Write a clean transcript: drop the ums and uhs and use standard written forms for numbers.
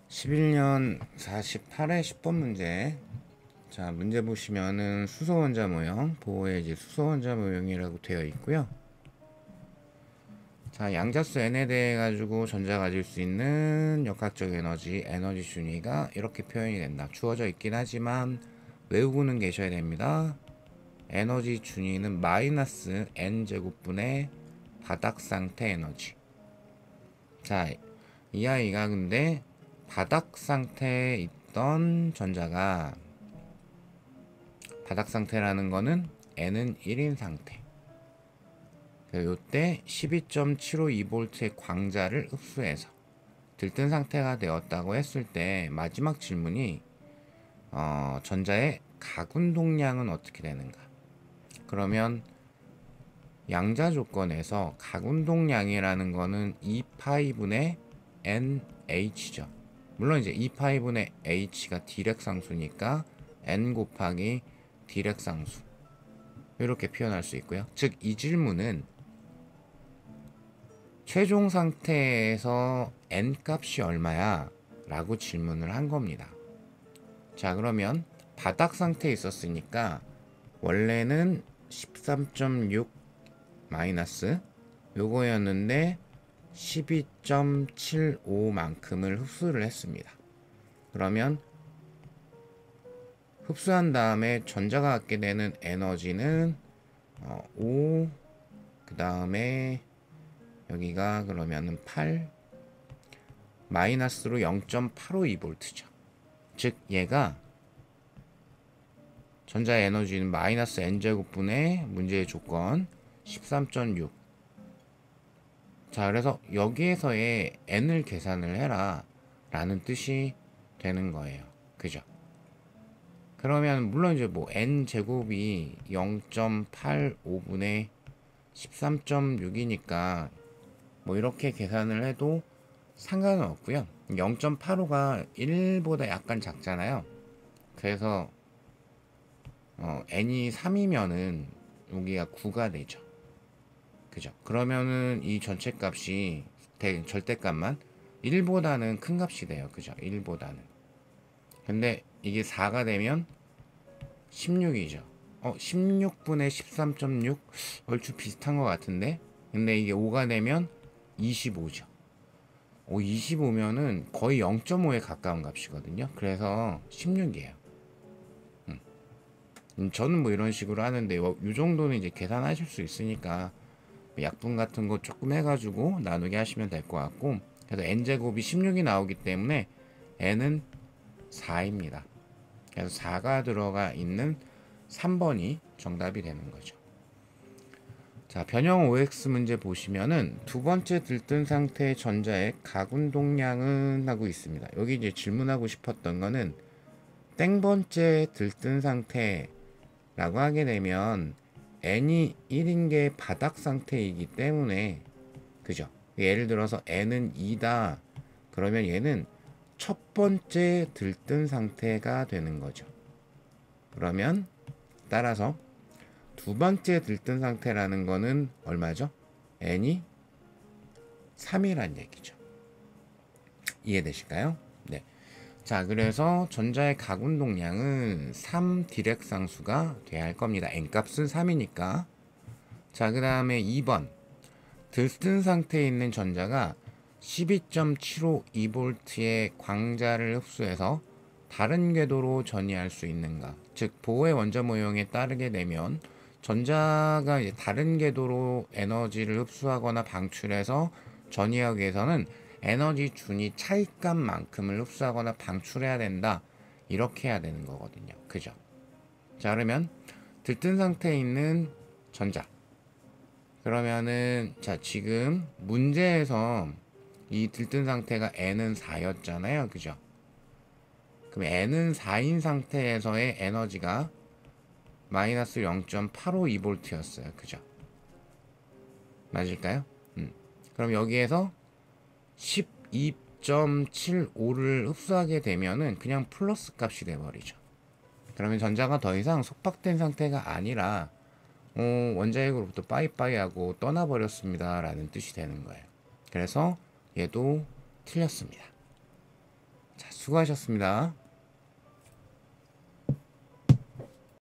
(11년 48회 10번) 문제. 자, 문제 보시면은 수소원자 모형, 보호의 질 수소원자 모형이라고 되어 있고요. 자, 양자수 n에 대해 가지고 전자 가질 수 있는 역학적 에너지 준위가 이렇게 표현이 된다. 주어져 있긴 하지만 외우고는 계셔야 됩니다. 에너지 준위는 마이너스 n제곱분의 바닥 상태 에너지. 자, 이 아이가 근데 바닥 상태에 있던 전자가, 바닥 상태라는 거는 n은 1인 상태, 요때 12.752V의 광자를 흡수해서 들뜬 상태가 되었다고 했을 때 마지막 질문이 전자의 각운동량은 어떻게 되는가. 그러면 양자 조건에서 각운동량이라는 거는 2파이분의 NH죠. 물론 이제 2파이분의 H가 디렉상수니까 N 곱하기 디렉상수, 이렇게 표현할 수 있고요. 즉 이 질문은 최종 상태에서 N 값이 얼마야? 라고 질문을 한 겁니다. 자, 그러면 바닥 상태에 있었으니까 원래는 13.6 마이너스 요거였는데 12.75만큼을 흡수를 했습니다. 그러면 흡수한 다음에 전자가 갖게 되는 에너지는 5, 그 다음에 여기가 그러면은 8 마이너스로 0.852V죠. 즉 얘가 전자의 에너지는 마이너스 n제곱분의 문제의 조건 13.6. 자, 그래서 여기에서의 n을 계산을 해라 라는 뜻이 되는 거예요. 그죠? 그러면 물론 이제 뭐 n제곱이 0.85분의 13.6이니까 뭐 이렇게 계산을 해도 상관은 없고요. 0.85가 1보다 약간 작잖아요. 그래서 n이 3이면은 여기가 9가 되죠. 그죠? 그러면은 이 전체 값이 절대값만 1보다는 큰 값이 돼요. 그죠? 1보다는. 근데 이게 4가 되면 16이죠. 16분의 13.6 얼추 비슷한 것 같은데, 근데 이게 5가 되면 25죠. 25면은 거의 0.5에 가까운 값이거든요. 그래서 16이에요. 저는 뭐 이런 식으로 하는데 이 정도는 이제 계산하실 수 있으니까 약분 같은 거 조금 해가지고 나누게 하시면 될 것 같고, 그래서 n제곱이 16이 나오기 때문에 n은 4입니다. 그래서 4가 들어가 있는 3번이 정답이 되는 거죠. 자, 변형 OX 문제 보시면은 두 번째 들뜬 상태의 전자의 각운동량은 하고 있습니다. 여기 이제 질문하고 싶었던 거는 땡번째 들뜬 상태라고 하게 되면 n이 1인 게 바닥 상태이기 때문에, 그죠? 예를 들어서 n은 2다. 그러면 얘는 첫 번째 들뜬 상태가 되는 거죠. 그러면 따라서 두 번째 들뜬 상태라는 거는 얼마죠? n이 3이란 얘기죠. 이해되실까요? 네. 자, 그래서 전자의 각운동량은 3 디렉상수가 돼야 할 겁니다. n값은 3이니까. 자, 그 다음에 2번. 들뜬 상태에 있는 전자가 12.752V의 광자를 흡수해서 다른 궤도로 전이할 수 있는가. 즉 보호의 원자 모형에 따르게 되면 전자가 이제 다른 궤도로 에너지를 흡수하거나 방출해서 전이하기 위해서는 에너지 준위 차이값만큼을 흡수하거나 방출해야 된다. 이렇게 해야 되는 거거든요. 그죠? 자, 그러면 들뜬 상태에 있는 전자. 그러면은 자, 지금 문제에서 이 들뜬 상태가 n은 4였잖아요. 그죠? 그럼 n은 4인 상태에서의 에너지가 마이너스 0.852V였어요. 그죠? 맞을까요? 그럼 여기에서 12.75를 흡수하게 되면은 그냥 플러스 값이 돼버리죠. 그러면 전자가 더 이상 속박된 상태가 아니라 원자핵으로부터 빠이빠이하고 떠나버렸습니다 라는 뜻이 되는 거예요. 그래서 얘도 틀렸습니다. 자, 수고하셨습니다.